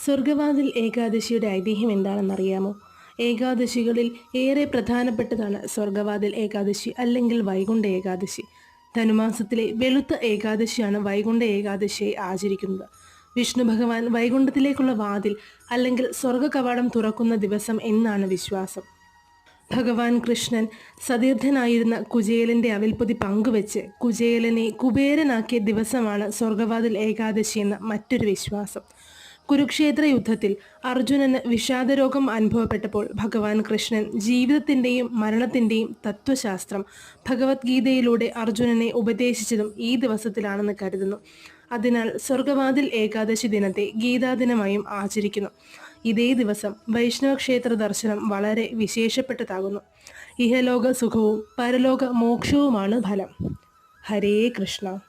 സ്വർഗവാതിൽ ഏകാദശിയുടെ ഐതിഹ്യം എന്താണെന്നറിയാമോ? ഏകാദശികളിൽ ഏറെ പ്രധാനപ്പെട്ടതാണ് സ്വർഗവാതിൽ ഏകാദശി അല്ലെങ്കിൽ വൈകുണ്ഠ ഏകാദശി. ധനുമാസത്തിലെ വെളുത്ത ഏകാദശിയാണ് വൈകുണ്ഠ ഏകാദശിയായി ആചരിക്കുന്നത്. വിഷ്ണു ഭഗവാൻ വൈകുണ്ഠത്തിലേക്കുള്ള വാതിൽ അല്ലെങ്കിൽ സ്വർഗ കവാടം തുറക്കുന്ന ദിവസം എന്നാണ് വിശ്വാസം. ഭഗവാൻ കൃഷ്ണൻ സതീർത്ഥനായിരുന്ന കുചേലന്റെ അവിൽപ്പൊതി പങ്കുവെച്ച് കുചേലനെ കുബേരനാക്കിയ ദിവസമാണ് സ്വർഗവാതിൽ ഏകാദശി എന്ന മറ്റൊരു വിശ്വാസം. കുരുക്ഷേത്ര യുദ്ധത്തിൽ അർജുനന് വിഷാദരോഗം അനുഭവപ്പെട്ടപ്പോൾ ഭഗവാൻ കൃഷ്ണൻ ജീവിതത്തിൻ്റെയും മരണത്തിൻ്റെയും തത്വശാസ്ത്രം ഭഗവത്ഗീതയിലൂടെ അർജുനനെ ഉപദേശിച്ചതും ഈ ദിവസത്തിലാണെന്ന് കരുതുന്നു. അതിനാൽ സ്വർഗവാതിൽ ഏകാദശി ദിനത്തെ ഗീതാദിനമായും ആചരിക്കുന്നു. ഇതേ ദിവസം വൈഷ്ണവ ക്ഷേത്ര ദർശനം വളരെ വിശേഷപ്പെട്ടതാകുന്നു. ഇഹലോക സുഖവും പരലോക മോക്ഷവുമാണ് ഫലം. ഹരേ കൃഷ്ണ.